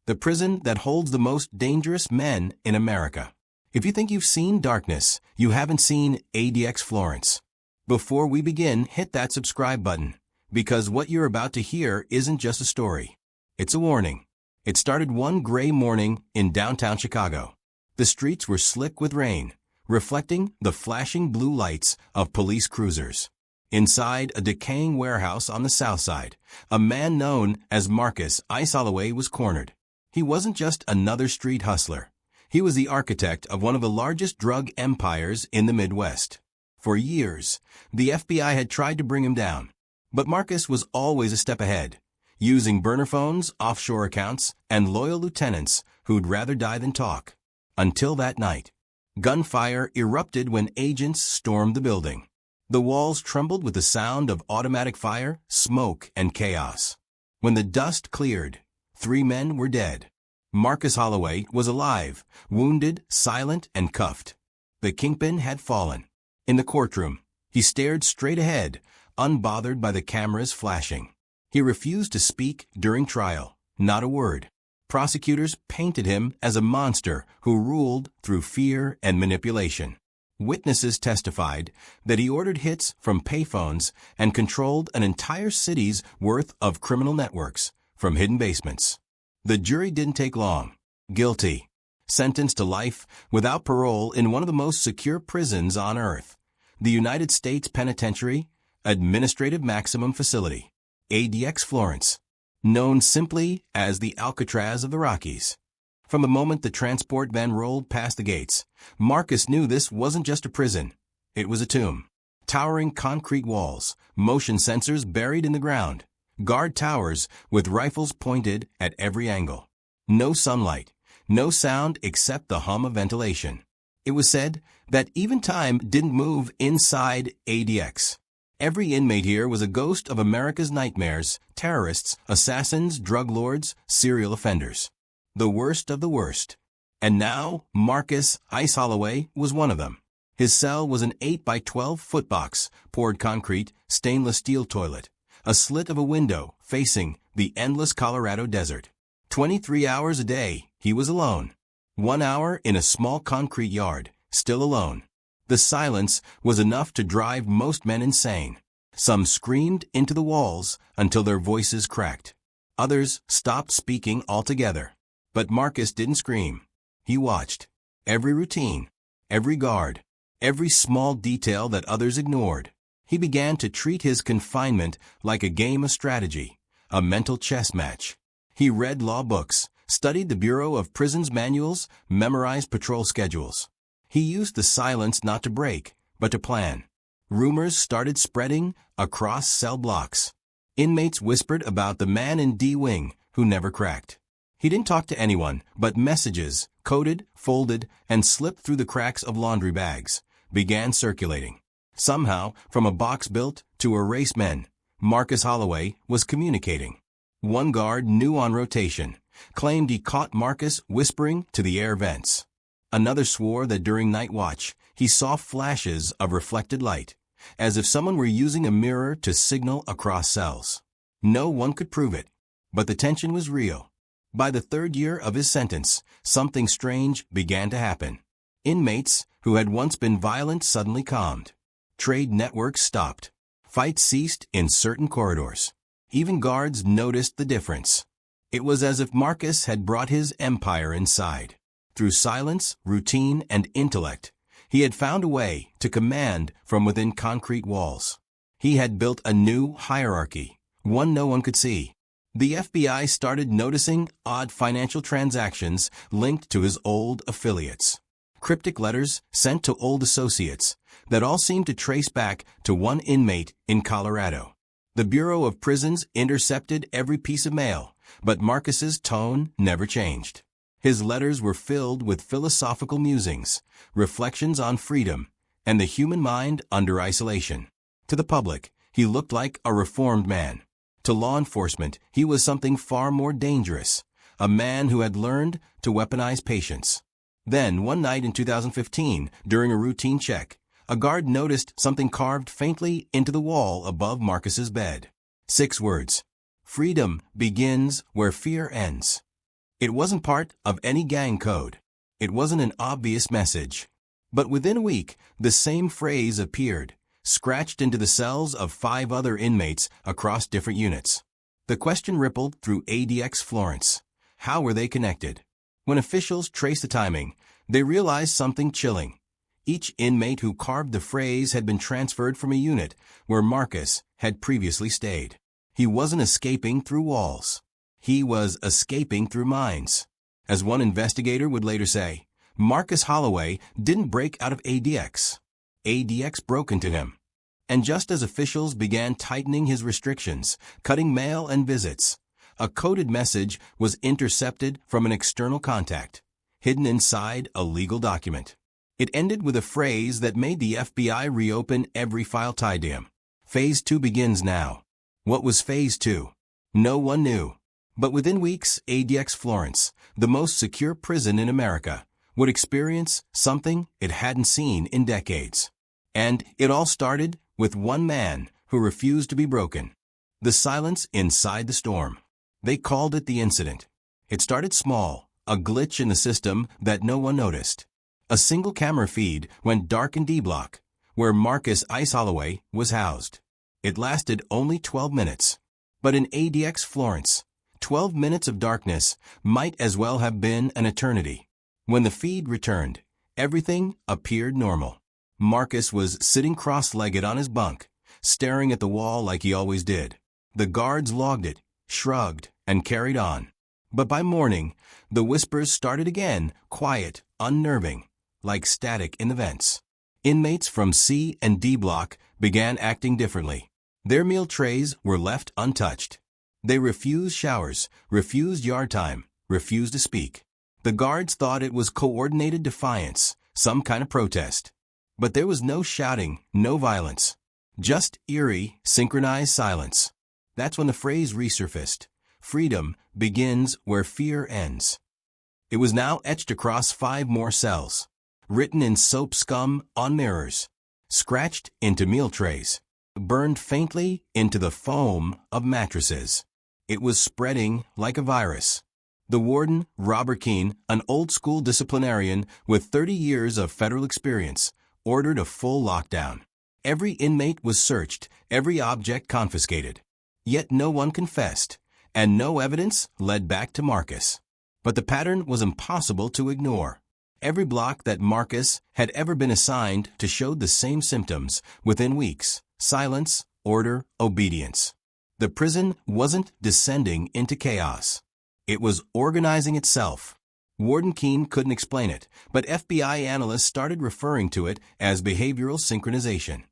the prison that holds the most dangerous men in America. If you think you've seen darkness, you haven't seen ADX Florence. Before we begin, hit that subscribe button, because what you're about to hear isn't just a story. It's a warning. It started one gray morning in downtown Chicago. The streets were slick with rain, reflecting the flashing blue lights of police cruisers. Inside a decaying warehouse on the south side, a man known as Marcus Ice Holloway was cornered. He wasn't just another street hustler. He was the architect of one of the largest drug empires in the Midwest. For years, the FBI had tried to bring him down, but Marcus was always a step ahead, using burner phones, offshore accounts, and loyal lieutenants who'd rather die than talk. Until that night. Gunfire erupted when agents stormed the building. The walls trembled with the sound of automatic fire, smoke, and chaos. When the dust cleared, 3 men were dead. Marcus Holloway was alive, wounded, silent, and cuffed. The kingpin had fallen. In the courtroom, he stared straight ahead, unbothered by the cameras flashing. He refused to speak during trial, not a word. Prosecutors painted him as a monster who ruled through fear and manipulation. Witnesses testified that he ordered hits from payphones and controlled an entire city's worth of criminal networks from hidden basements. The jury didn't take long. Guilty. Sentenced to life without parole in one of the most secure prisons on earth, the United States Penitentiary Administrative Maximum Facility, ADX Florence, known simply as the Alcatraz of the Rockies. From the moment the transport van rolled past the gates, Marcus knew this wasn't just a prison. It was a tomb. Towering concrete walls, motion sensors buried in the ground, guard towers with rifles pointed at every angle. No sunlight, no sound except the hum of ventilation. It was said that even time didn't move inside ADX. Every inmate here was a ghost of America's nightmares, terrorists, assassins, drug lords, serial offenders. The worst of the worst. And now, Marcus Ice Holloway was one of them. His cell was an 8 by 12 footbox, poured concrete, stainless steel toilet, a slit of a window facing the endless Colorado desert. 23 hours a day, he was alone. 1 hour in a small concrete yard, still alone. The silence was enough to drive most men insane. Some screamed into the walls until their voices cracked. Others stopped speaking altogether. But Marcus didn't scream. He watched. Every routine, every guard, every small detail that others ignored. He began to treat his confinement like a game of strategy, a mental chess match. He read law books, studied the Bureau of Prisons manuals, memorized patrol schedules. He used the silence not to break, but to plan. Rumors started spreading across cell blocks. Inmates whispered about the man in D Wing who never cracked. He didn't talk to anyone, but messages, coded, folded, and slipped through the cracks of laundry bags, began circulating. Somehow, from a box built to erase men, Marcus Holloway was communicating. One guard, new on rotation, claimed he caught Marcus whispering to the air vents. Another swore that during night watch, he saw flashes of reflected light, as if someone were using a mirror to signal across cells. No one could prove it, but the tension was real. By the 3rd year of his sentence, something strange began to happen. Inmates who had once been violent suddenly calmed. Trade networks stopped. Fights ceased in certain corridors. Even guards noticed the difference. It was as if Marcus had brought his empire inside. Through silence, routine, and intellect, he had found a way to command from within concrete walls. He had built a new hierarchy, one no one could see. The FBI started noticing odd financial transactions linked to his old affiliates. Cryptic letters sent to old associates that all seemed to trace back to one inmate in Colorado. The Bureau of Prisons intercepted every piece of mail, but Marcus's tone never changed. His letters were filled with philosophical musings, reflections on freedom, and the human mind under isolation. To the public, he looked like a reformed man. To law enforcement, he was something far more dangerous, a man who had learned to weaponize patience. Then, one night in 2015, during a routine check, a guard noticed something carved faintly into the wall above Marcus's bed. 6 words. Freedom begins where fear ends. It wasn't part of any gang code. It wasn't an obvious message. But within a week, the same phrase appeared, scratched into the cells of 5 other inmates across different units. The question rippled through ADX Florence. How were they connected? When officials traced the timing, they realized something chilling. Each inmate who carved the phrase had been transferred from a unit where Marcus had previously stayed. He wasn't escaping through walls. He was escaping through minds. As one investigator would later say, Marcus Holloway didn't break out of ADX. ADX broke into him. And just as officials began tightening his restrictions, cutting mail and visits, a coded message was intercepted from an external contact, hidden inside a legal document. It ended with a phrase that made the FBI reopen every file tied to him. Phase 2 begins now. What was Phase 2? No one knew. But within weeks, ADX Florence, the most secure prison in America, would experience something it hadn't seen in decades. And it all started with one man who refused to be broken. The silence inside the storm. They called it the incident. It started small, a glitch in the system that no one noticed. A single camera feed went dark in D-Block, where Marcus Ice Holloway was housed. It lasted only 12 minutes. But in ADX Florence, 12 minutes of darkness might as well have been an eternity. When the feed returned, everything appeared normal. Marcus was sitting cross-legged on his bunk, staring at the wall like he always did. The guards logged it, shrugged, and carried on. But by morning, the whispers started again, quiet, unnerving, like static in the vents. Inmates from C and D Block began acting differently. Their meal trays were left untouched. They refused showers, refused yard time, refused to speak. The guards thought it was coordinated defiance, some kind of protest. But there was no shouting, no violence. Just eerie, synchronized silence. That's when the phrase resurfaced. Freedom begins where fear ends. It was now etched across 5 more cells, written in soap scum on mirrors, scratched into meal trays, burned faintly into the foam of mattresses. It was spreading like a virus. The warden, Robert Keene, an old-school disciplinarian with 30 years of federal experience, ordered a full lockdown. Every inmate was searched, every object confiscated. Yet no one confessed, and no evidence led back to Marcus. But the pattern was impossible to ignore. Every block that Marcus had ever been assigned to showed the same symptoms within weeks: silence, order, obedience. The prison wasn't descending into chaos. It was organizing itself. Warden Keene couldn't explain it, but FBI analysts started referring to it as behavioral synchronization.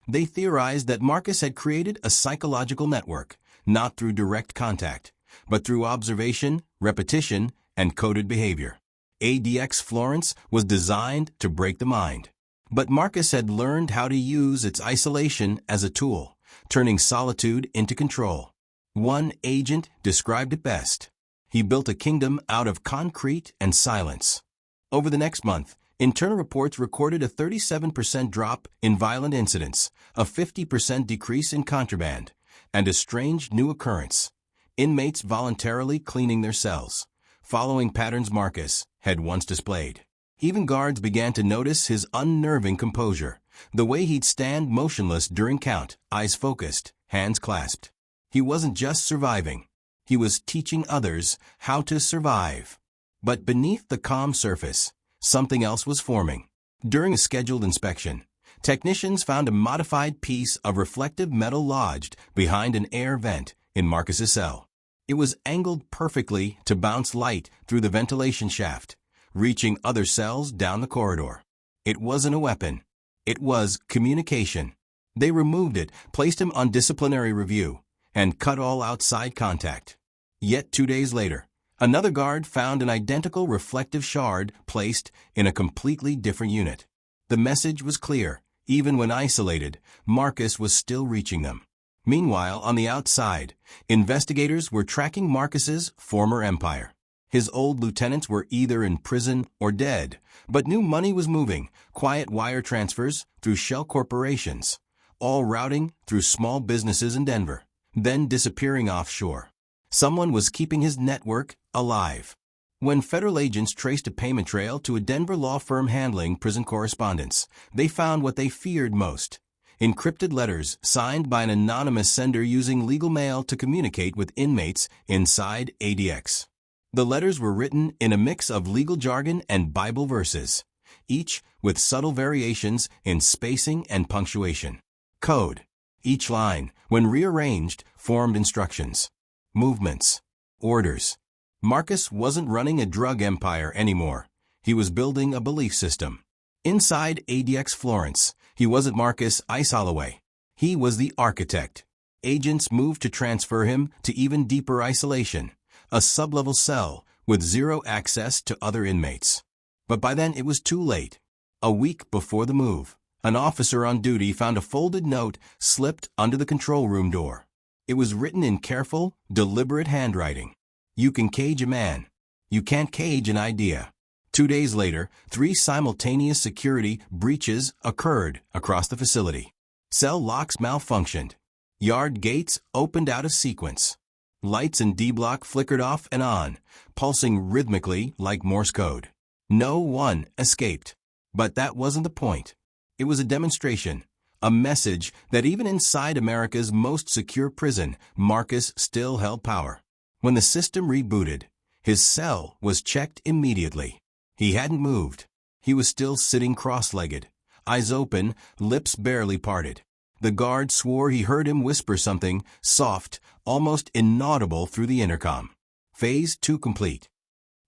They theorized that Marcus had created a psychological network, not through direct contact, but through observation, repetition, and coded behavior. ADX Florence was designed to break the mind. But Marcus had learned how to use its isolation as a tool, turning solitude into control. One agent described it best. He built a kingdom out of concrete and silence. Over the next month, internal reports recorded a 37% drop in violent incidents, a 50% decrease in contraband, and a strange new occurrence: inmates voluntarily cleaning their cells, following patterns Marcus had once displayed. Even guards began to notice his unnerving composure, the way he'd stand motionless during count, eyes focused, hands clasped. He wasn't just surviving. He was teaching others how to survive. But beneath the calm surface, something else was forming. During a scheduled inspection, technicians found a modified piece of reflective metal lodged behind an air vent in Marcus's cell. It was angled perfectly to bounce light through the ventilation shaft, reaching other cells down the corridor. It wasn't a weapon. It was communication. They removed it, placed him on disciplinary review, and cut all outside contact. Yet 2 days later, another guard found an identical reflective shard placed in a completely different unit. The message was clear. Even when isolated, Marcus was still reaching them. Meanwhile, on the outside, investigators were tracking Marcus's former empire. His old lieutenants were either in prison or dead, but new money was moving, quiet wire transfers through shell corporations, all routing through small businesses in Denver, then disappearing offshore. Someone was keeping his network alive. When federal agents traced a payment trail to a Denver law firm handling prison correspondence, they found what they feared most: encrypted letters signed by an anonymous sender using legal mail to communicate with inmates inside ADX. The letters were written in a mix of legal jargon and Bible verses, each with subtle variations in spacing and punctuation. Code. Each line, when rearranged, formed instructions, movements, orders. Marcus wasn't running a drug empire anymore. He was building a belief system. Inside ADX Florence, he wasn't Marcus Ice Holloway. He was the architect. Agents moved to transfer him to even deeper isolation, a sub-level cell with zero access to other inmates. But by then it was too late. A week before the move, an officer on duty found a folded note slipped under the control room door. It was written in careful, deliberate handwriting. You can cage a man. You can't cage an idea. 2 days later, 3 simultaneous security breaches occurred across the facility. Cell locks malfunctioned. Yard gates opened out of sequence. Lights in D-block flickered off and on, pulsing rhythmically like Morse code. No one escaped. But that wasn't the point. It was a demonstration, a message that even inside America's most secure prison, Marcus still held power. When the system rebooted, his cell was checked immediately. He hadn't moved. He was still sitting cross-legged, eyes open, lips barely parted. The guard swore he heard him whisper something soft, almost inaudible through the intercom. Phase 2 complete.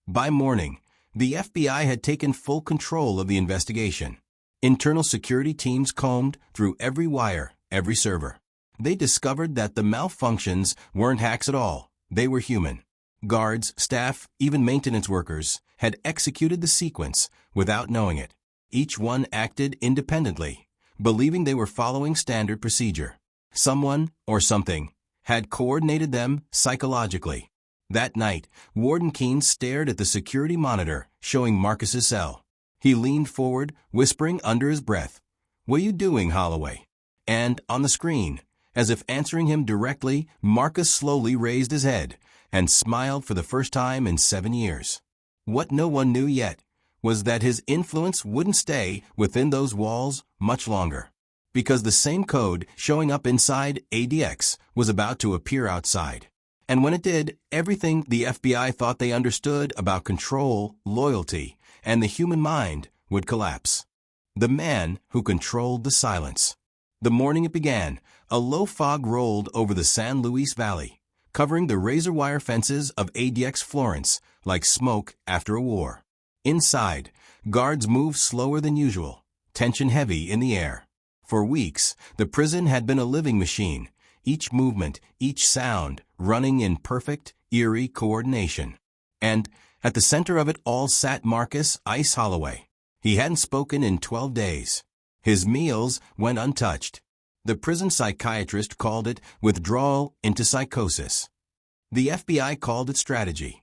By morning, the FBI had taken full control of the investigation. Internal security teams combed through every wire, every server. They discovered that the malfunctions weren't hacks at all. They were human. Guards, staff, even maintenance workers had executed the sequence without knowing it. Each one acted independently, believing they were following standard procedure. Someone, or something, had coordinated them psychologically. That night, Warden Keene stared at the security monitor showing Marcus's cell. He leaned forward, whispering under his breath, "What are you doing, Holloway?" And on the screen, as if answering him directly, Marcus slowly raised his head and smiled for the first time in 7 years. What no one knew yet was that his influence wouldn't stay within those walls much longer, because the same code showing up inside ADX was about to appear outside. And when it did, everything the FBI thought they understood about control, loyalty, and the human mind would collapse. The man who controlled the silence. The morning it began, a low fog rolled over the San Luis Valley, covering the razor wire fences of ADX Florence like smoke after a war. Inside, guards moved slower than usual, tension heavy in the air. For weeks, the prison had been a living machine, each movement, each sound, running in perfect, eerie coordination. And at the center of it all sat Marcus Ice Holloway. He hadn't spoken in 12 days. His meals went untouched. The prison psychiatrist called it withdrawal into psychosis. The FBI called it strategy.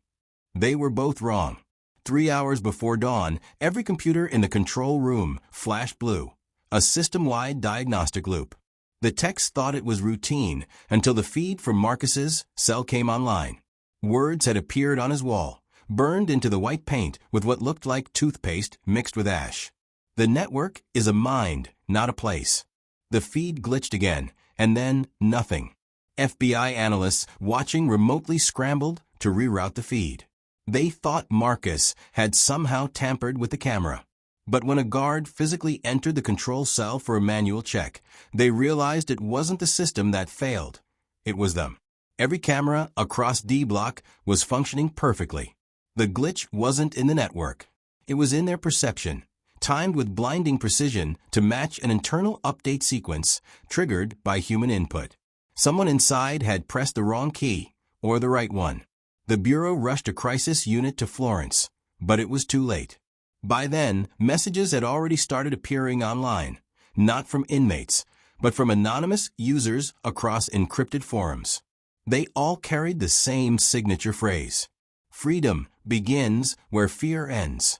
They were both wrong. 3 hours before dawn, every computer in the control room flashed blue, a system-wide diagnostic loop. The techs thought it was routine until the feed from Marcus's cell came online. Words had appeared on his wall, burned into the white paint with what looked like toothpaste mixed with ash. The network is a mind, not a place. The feed glitched again, and then nothing. FBI analysts watching remotely scrambled to reroute the feed. They thought Marcus had somehow tampered with the camera. But when a guard physically entered the control cell for a manual check, they realized it wasn't the system that failed. It was them. Every camera across D-block was functioning perfectly. The glitch wasn't in the network. It was in their perception, timed with blinding precision to match an internal update sequence triggered by human input. Someone inside had pressed the wrong key, or the right one. The Bureau rushed a crisis unit to Florence, but it was too late. By then, messages had already started appearing online, not from inmates, but from anonymous users across encrypted forums. They all carried the same signature phrase: "Freedom begins where fear ends."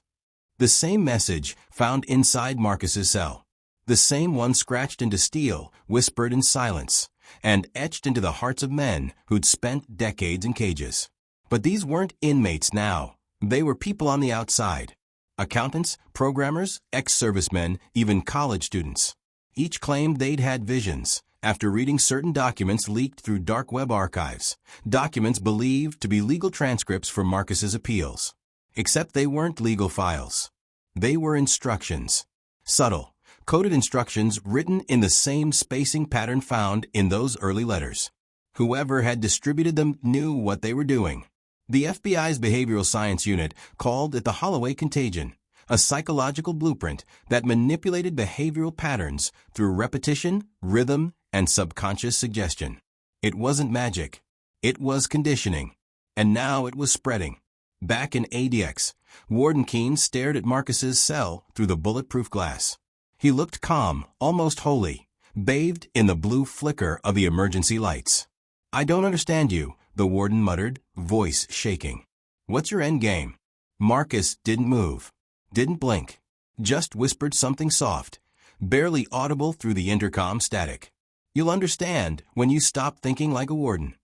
The same message found inside Marcus's cell. The same one scratched into steel, whispered in silence, and etched into the hearts of men who'd spent decades in cages. But these weren't inmates now. They were people on the outside. Accountants, programmers, ex-servicemen, even college students. Each claimed they'd had visions after reading certain documents leaked through dark web archives, documents believed to be legal transcripts for Marcus's appeals. Except they weren't legal files. They were instructions. Subtle, coded instructions written in the same spacing pattern found in those early letters. Whoever had distributed them knew what they were doing. The FBI's behavioral science unit called it the Holloway contagion, a psychological blueprint that manipulated behavioral patterns through repetition, rhythm, and subconscious suggestion. It wasn't magic. It was conditioning. And now it was spreading. Back in ADX, Warden Keene stared at Marcus's cell through the bulletproof glass. He looked calm, almost holy, bathed in the blue flicker of the emergency lights. "I don't understand you," the warden muttered, voice shaking. "What's your end game?" Marcus didn't move, didn't blink, just whispered something soft, barely audible through the intercom static. "You'll understand when you stop thinking like a warden."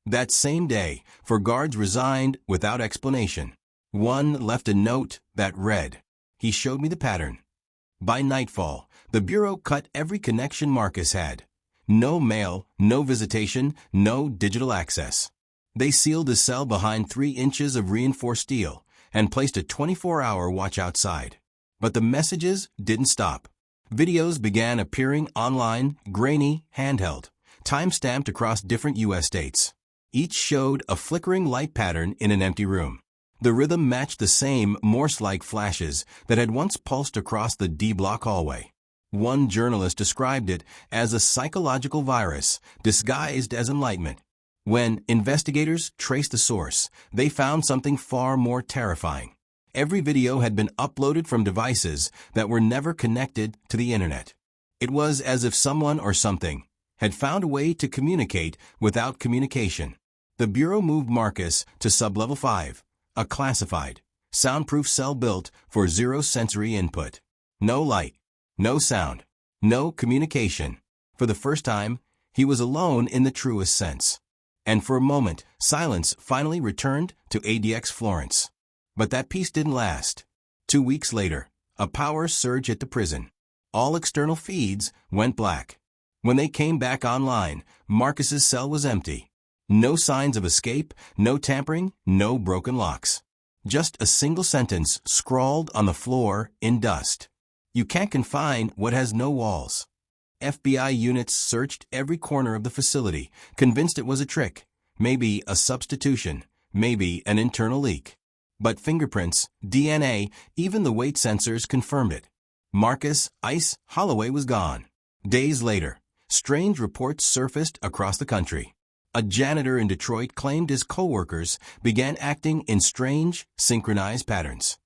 That same day, 4 guards resigned without explanation. One left a note that read, "He showed me the pattern." By nightfall, the Bureau cut every connection Marcus had. No mail, no visitation, no digital access. They sealed his cell behind 3 inches of reinforced steel and placed a 24-hour watch outside. But the messages didn't stop. Videos began appearing online, grainy, handheld, time-stamped across different U.S. states. Each showed a flickering light pattern in an empty room. The rhythm matched the same Morse-like flashes that had once pulsed across the D-block hallway. One journalist described it as a psychological virus disguised as enlightenment. When investigators traced the source, they found something far more terrifying. Every video had been uploaded from devices that were never connected to the internet. It was as if someone or something had found a way to communicate without communication. The Bureau moved Marcus to Sublevel 5, a classified, soundproof cell built for zero sensory input. No light, no sound, no communication. For the first time, he was alone in the truest sense. And for a moment, silence finally returned to ADX Florence. But that peace didn't last. 2 weeks later, a power surge hit the prison. All external feeds went black. When they came back online, Marcus's cell was empty. No signs of escape, no tampering, no broken locks. Just a single sentence scrawled on the floor in dust. "You can't confine what has no walls." FBI units searched every corner of the facility, convinced it was a trick, maybe a substitution, maybe an internal leak. But fingerprints, DNA, even the weight sensors confirmed it. Marcus "Ice" Holloway was gone. Days later, strange reports surfaced across the country. A janitor in Detroit claimed his coworkers began acting in strange, synchronized patterns.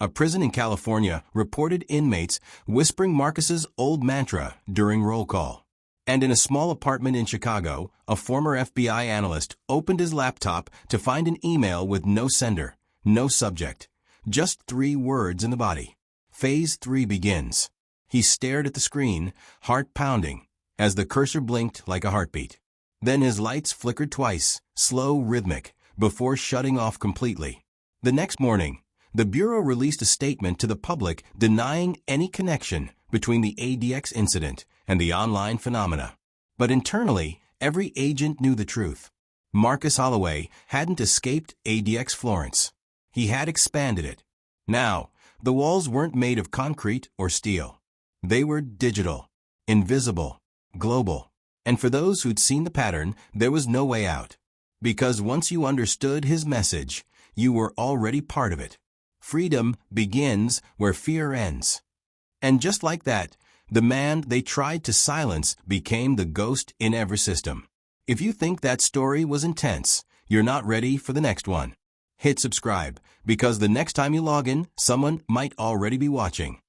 A prison in California reported inmates whispering Marcus's old mantra during roll call. And in a small apartment in Chicago, a former FBI analyst opened his laptop to find an email with no sender, no subject, just 3 words in the body. Phase 3 begins. He stared at the screen, heart pounding, as the cursor blinked like a heartbeat. Then his lights flickered twice, slow, rhythmic, before shutting off completely. The next morning, the Bureau released a statement to the public denying any connection between the ADX incident and the online phenomena. But internally, every agent knew the truth. Marcus Holloway hadn't escaped ADX Florence. He had expanded it. Now, the walls weren't made of concrete or steel. They were digital, invisible, global. And for those who'd seen the pattern, there was no way out. Because once you understood his message, you were already part of it. Freedom begins where fear ends. And just like that, the man they tried to silence became the ghost in every system. If you think that story was intense, you're not ready for the next one. Hit subscribe, because the next time you log in, someone might already be watching.